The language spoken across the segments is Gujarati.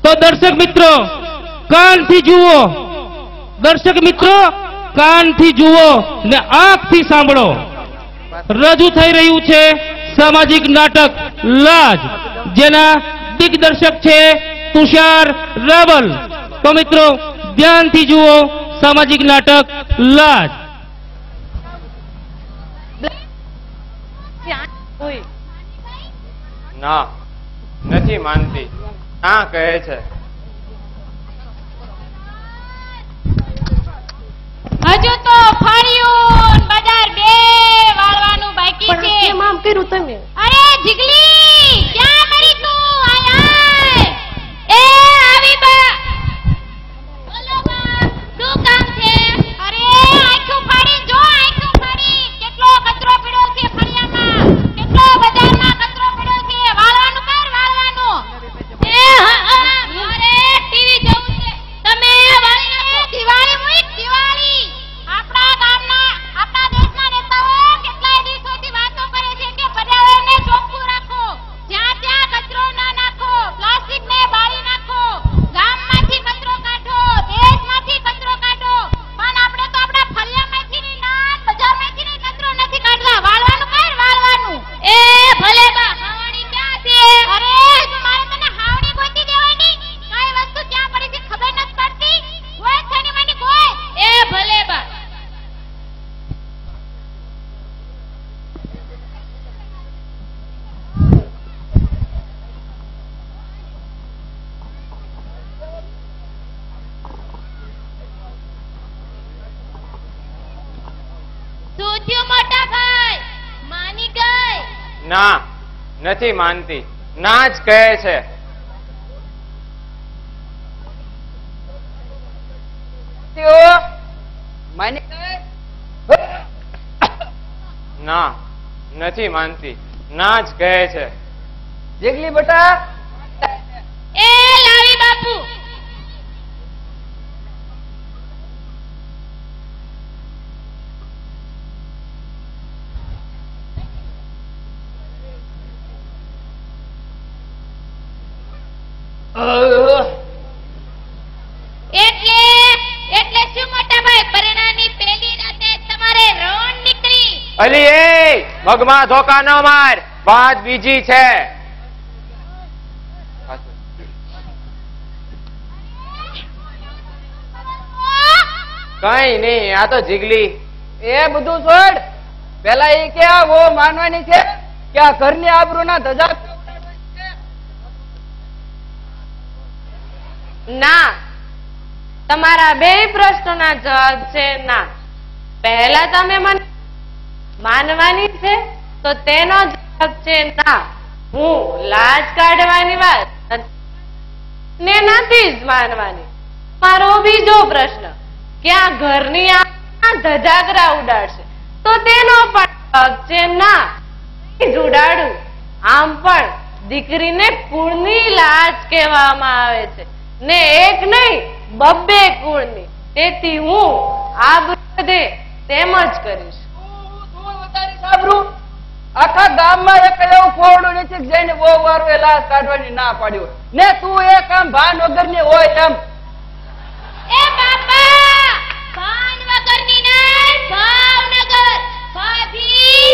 તો દર્શક મિત્રો કાનથી જુઓ, દર્શક મિત્રો કાનથી જુઓ ને આંખથી સાંભળો. રજૂ થઈ રહ્યું છે સામાજિક નાટક લાજ, જેના દિગ્દર્શક છે તુષાર રાવલ. તો મિત્રો ધ્યાનથી જુઓ સામાજિક નાટક લાજ. ના, નથી માનતી. ના કહે છે. હજુ તો ફળિયું બજાર બે વાળવાનું બાકી છે. કેમ આમ કર્યું તમે? અરે જીગલી, ક્યાં મરી તું? આય એ આવી બા. બોલો બા, શું કામ છે? અરે આંખો ફાડી જો, આંખો ફાડી. કેટલો કચરો પડ્યો છે ફળિયામાં, કેટલો બજારમાં કચરો પડ્યો છે. વાળવાનું કર, વાળવાનું. એ અરે ટીવી જોવું છે. તમે વાળી નાખો. દિવાળી મુઈક, દિવાળી. આપણા ગામના, આપણા દેશના નેતાઓ કેટલાય દિવસોથી વાતો કરે છે કે પર્યાવરણને ચોખ્ખું રાખો, જ્યાં ત્યાં કચરો ના નાખો, પ્લાસ્ટિકને બાળી નાખો, ગામમાંથી કચરો કાઢો, દેશમાંથી કચરો કાઢો. પણ આપણે તો આપણા ફળિયામાંથી ની ના બજારમાંથી ની કચરો નથી કાઢતા. વાળવાનું કર, વાળવાનું. એ ભલે બા, હાવણી ક્યાં છે? અરે તો મારે તને હાવણી ગોતી દેવાની. કઈ વસ્તુ ક્યાં પડી છે ખબર નથી પડતી. કોઈ થની મને કોઈ. એ ભલે બા. શું થયું મોટા ભાઈ? માની ગઈ? ના, નથી માનતી. ના જ કહે છે. ના, નથી માનતી. ના જ કહે છે. જીગલી બેટા, એ લાવી બાપુ. એટલે શું મોટા ભાઈ, પરિણામની પહેલી રાતે તમારે રોણ નીકળી? અલી એ મગમાં ધોકા ન માર, વાત બીજી છે. કઈ નહીં, આ તો જીગલી. એ બધું છોડ. પેલા એ કે આ વો માનવાની છે કે આ ઘરની આબરૂના ધજા. ના, તમારા બે પ્રશ્નોના જવાબ છે ના. પહેલા તમે મને માનવાની છે તો તેનો જવાબ છે ના. હું લાજ કાઢવાની વાત ને નથી જ માનવાની. મારો બીજો પ્રશ્ન કે આ ઘરની આ ધજાગરા ઉડાડશે તો તેનો પણ જવાબ છે ના. જ ઉડાડું. આમ પણ દીકરીને કુળની લાજ કહેવામાં આવે છે ને એક નહીં બબ્બે કુળની. તેથી હું આ બધે તેમ જ કરીશ. આખા ગામમાં એક એવું ફોડું નથી જઈને બહુ વારું એ લાશ કાઢવાની ના પાડ્યું ને તું એ કામ ભાન વગરની હોય એમ. એ બાપા, ભાન વગરની નહીં, ભાવનગર. ભાભી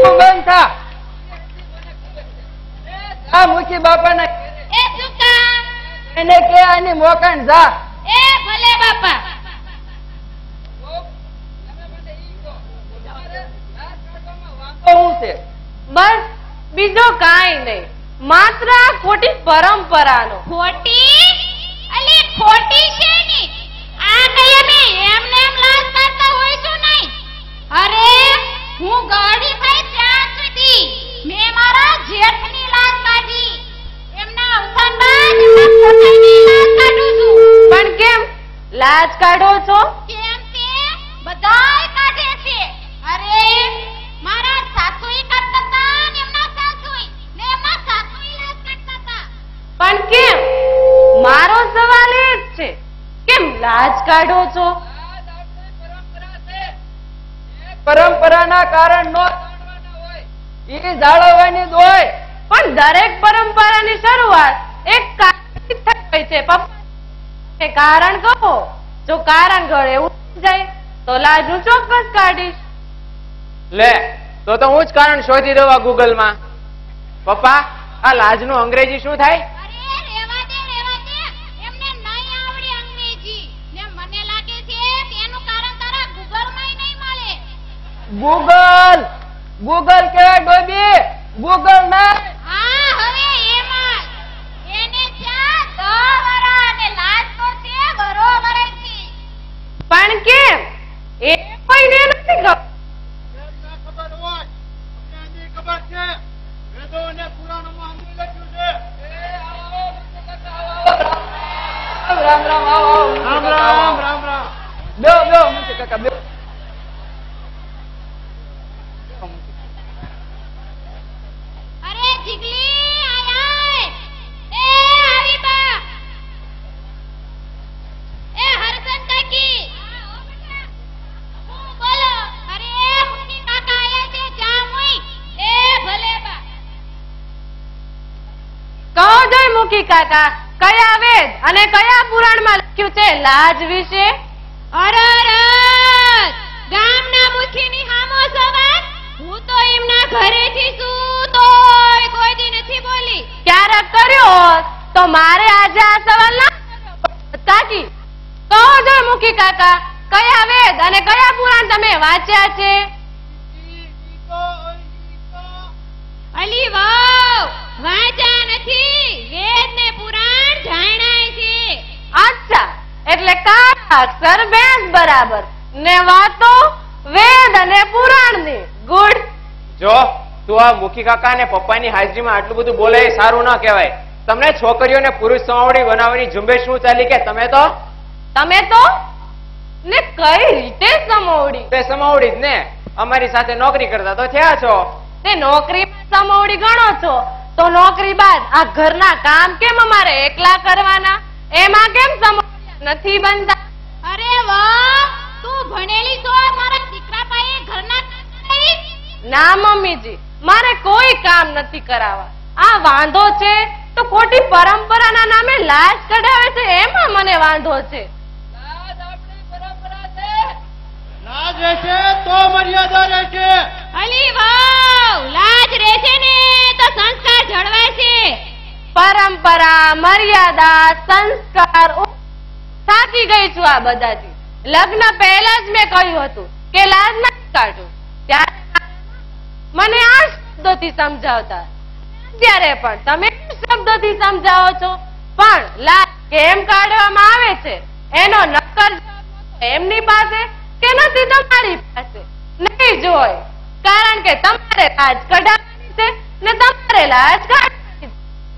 તું બંધ થા. આ મુખી બાપાના એ શું કામ? એને કે આની મોકાન જા. એ ભલે બાપા. શું છે? બસ બીજો કાંઈ નહીં, માત્ર આ ખોટી પરંપરાનો. ખોટી? અલી ખોટી છે ની. આ કઈ અમે એમને એમ લાજ કાઢતા હોઈશું નહીં. અરે હું ગાડી થઈ ત્યાં સુધી મેં મારા જેઠની લાજ કાઢી. એમના અવસાન બાદ પોતાની લાજ કાઢું છું. પણ કેમ લાજ કાઢો છો? કેમ તે બધાય કાઢે છે. અરે મારા સાસુઈ કાઢતા હતા ને એમના સાસુઈ ને એમના સાસુઈ લાજ કાઢતા હતા. પણ કેમ? મારો સવાલ એ જ છે, કેમ લાજ કાઢો છો? પરંપરાના કારણ નો એ જાળવવાની જ હોય. પણ દરેક પરંપરાની શરૂઆત એક કારણથી થઈ હોય છે. પપ્પા કારણ કહો. જો કારણ ઘડે એવું જાય તો લાજ હું ચોક્કસ કાઢીશ. લે તો હું જ કારણ શોધી દઉં ગૂગલ માં. પપ્પા આ લાજનું અંગ્રેજી શું થાય? અરે રેવા દે એમને નહીં આવડે અંગ્રેજી ને મને લાગે છે તેનું કારણ તારા ગૂગલ માં નહીં મળે. ગૂગલ કે ડોબી ગૂગલ ના. હા હવે એમાં એને ત્યાં 10 વરા અને લાજ તો છે બરોબર છે. પણ કેમ એ કોઈને નથી ખબર. ખબર હોય અમને ખબર છે. વેદો અને પુરાણોમાં આમ લખ્યું છે. રામ રામ આવો રામ રામ રામ રામ. બેહો મુંશી કાકા બેહો. અરે જીગલી આય એ આવી બા એ હરસન કાકી હું બોલો. અરે મુની કાકા આયા છે જા મુઈ એ ભલે બા. કહો જોઈ મૂકી કાકા કયા વેદ અને કયા પુરાણમાં લખ્યું છે લાજ વિશે? અરરર ગામના મુખીની હામો સવાલ. હું તો એમના ઘરેથી છું તોય કોઈ દી નથી બોલી. ક્યારેક કર્યો હોત તો મારે આજે આ સવાલ ના કરવો પડત. કાકી કહો જોઈ મૂકી કાકા કયા વેદ અને કયા પુરાણ તમે વાંચ્યા છે? અલી વાવ વાંચા નથી વેદ ને પુરાણ જાણાય છે. અચ્છા એટલે કાળા અક્ષર બેસ બરાબર ને વાતો વેદ અને પુરાણની. ગુડ. જો તું આ મુખી કાકા અને પપ્પાની હાજરીમાં આટલું બધું બોલે એ સારું ન કહેવાય. તમને છોકરીઓને પુરુષ સમાવડી બનાવવાની ઝુંબેશ શું ચાલી કે તમે તો ને કઈ રીતે સમોવડી? તે સમાવડી જ ને. અમારી સાથે નોકરી કરતા તો થયા છો. તે નોકરી સમોવડી ગણો છો તો નોકરી બાદ આ ઘરના કામ કેમ અમારે એકલા કરવાના? એમાં કેમ સમોવડી નથી બનતા? અરે વાહ તું ભણેલી છો મારા દીકરા પાસે ઘરના કામ કરાવીશ? ના મમ્મીજી મારે કોઈ કામ નથી કરાવવા. આ વાંધો છે તો ખોટી પરંપરાના નામે લાજ કઢાવે છે એમાં મને વાંધો છે. લાજ આપણી પરંપરા છે. લાજ રહેશે તો મર્યાદા રહેશે. અલી વાવ લાજ રહેશે ને તો સંસ્કાર જળવાશે. પરંપરા મર્યાદા સંસ્કાર થાકી ગઈ છું આ બધાથી. લગ્ન પહેલા જ મેં કહ્યું હતું કે લાજ ના કાઢો ત્યારે મને આ શબ્દોથી સમજાવતા. ત્યારે પણ તમે શબ્દોથી સમજાવો છો પણ લાજ કેમ કાઢવામાં આવે છે એનો નક્કર જવાબ એમની પાસે કે નથી તમારી પાસે નહીં જોય. કારણ કે તમારે લાજ કઢાવવાની છે ને તમારે લાજ કાઢવાની છે.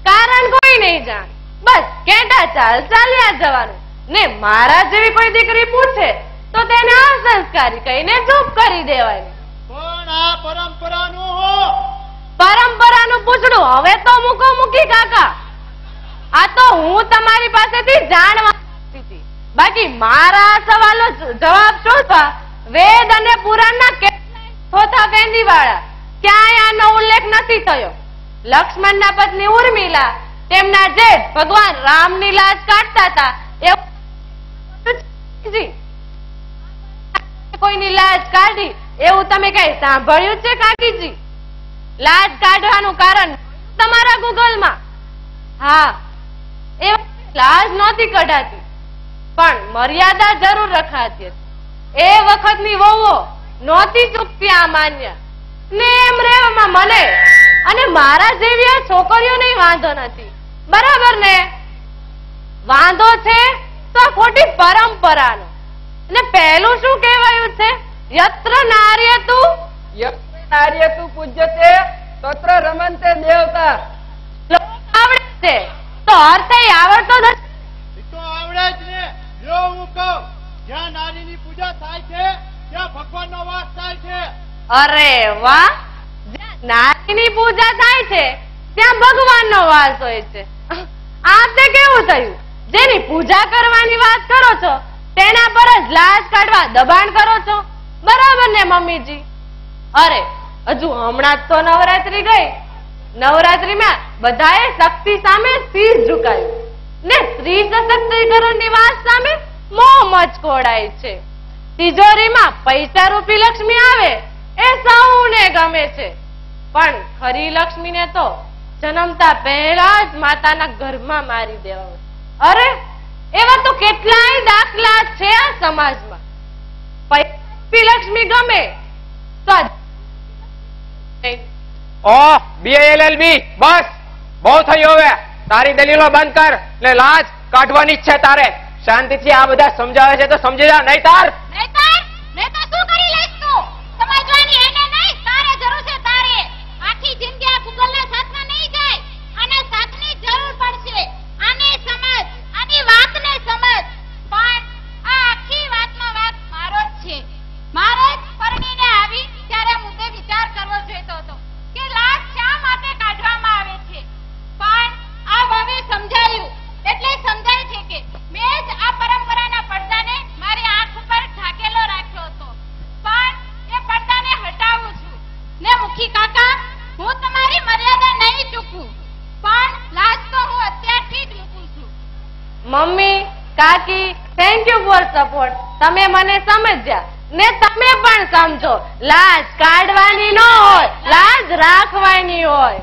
કારણ કોઈ નહીં જાણે. બસ કેટા ચાલ ચાલ્યા જવાનું ને મારા જેવી કોઈ દીકરી પૂછે તો તેને અસંસ્કારી કહીને ચૂપ કરી દેવાની. પણ આ પરંપરાનું હો. પરંપરાનું પૂછડું હવે તો મૂકો મૂકી કાકા. આ તો હું તમારી પાસેથી જાણવા માંગતી હતી. બાકી મારા સવાલો જવાબ શોધવા વેદ અને પુરાણના કેટલાય થોથા ફેંદી વાળા ક્યાંય આનો ઉલ્લેખ નથી થયો. લક્ષ્મણના પત્ની ઉર્મિલા તેમના જેઠ ભગવાન રામની લાજ કાઢતા હતા એવું કોઈની લાજ કાઢી એવું તમે કઈ સાંભળ્યું છે કાકીજી? લાજ કાઢવાનું કારણ તમારા ગૂગલમાં. હા એ લાજ નહોતી કઢાતી પણ મર્યાદા જરૂર રખાતી હતી. એ વખતની વહુઓ નહોતી ચૂકતી આ માન્ય ને એમ રહેવામાં મને અને મારા જેવી આ છોકરીઓને વાંધો નથી. બરાબર ને? વાંધો છે તો ખોટી પરંપરાનો. ને પહેલું શું કહેવાયું છે? યત્ર નાર્યતુ પૂજ્યતે તત્ર રમન્તે દેવતા. આવડે છે તો અર્થ આવડતો નથી. એ તો આવડે જ ને. જો હું કહું જ્યાં નારીની પૂજા થાય છે ત્યાં ભગવાનનો વાસ થાય છે. અરે વાહ. જ્યાં નારીની પૂજા થાય છે ત્યાં ભગવાનનો વાસ હોય છે. આ તે કેવું થયું? જેની પૂજા કરવાની વાત કરો છો તેના પર જ લાજ કાઢવા દબાણ કરો છો. બરાબર ને મમ્મીજી? અરે હજુ હમણાં જ તો નવરાત્રી ગઈ નવરાત્રીમાં બધાએ શક્તિ સામે શીશ ઝુકાયું ને સ્ત્રી સશક્તિકરણની વાત સામે મોં મચકોડાય છે. તિજોરીમાં પૈસા રૂપી લક્ષ્મી આવે એ સૌને ગમે છે, પણ ખરી લક્ષ્મીને તો જન્મતા પહેલા જ માતાના ગર્ભમાં મારી દેવા. અરે એવા તો કેટલાય દાખલા છે આ સમાજમાં. પૈસા લક્ષ્મી ગમે તો ઓહ BILLB બસ બહુ થયું. હવે તારી દલીલો બંધ કર ને લાજ કાઢવાની છે તારે. શાંતિથી આ બધા સમજાવે છે તો સમજી જા, નહીં તાર નહીતર શું કરી લઈશ તું? સમજવાની એને નહીં, તારે જરૂર છે. તારે આખી જિંદગી આ ગૂગલના સાથમાં નહીં જાય. આને સાથની જરૂર પડશે. આને સમજ, આની વાતને સમજ. પણ આ આખી વાતમાં વાક મારો જ છે. મારે જ પરણીને આવી ત્યારે મુદ્દે વિચાર કરવો જોઈતો હતો કે લાજ શા માટે કાઢવામાં આવે છે. પણ આ હવે સમજાયું એટલે સમજાય છે કે મેં જ આ પરંપરાના પડદાને મારી આંખ ઉપર ઢાંકેલો રાખ્યો હતો. પણ એ પડદાને હટાવું છું ને મુખી કાકા, હું તમારી મર્યાદા નહીં ચૂકું, પણ લાજ તો હું અત્યારથી જ મૂકું છું. મમ્મી, કાકી, થેન્ક યુ ફોર સપોર્ટ. તમે મને સમજ્યા ને તમે પણ સમજો. લાજ કાઢવાની ન હોય, લાજ રાખવાની હોય.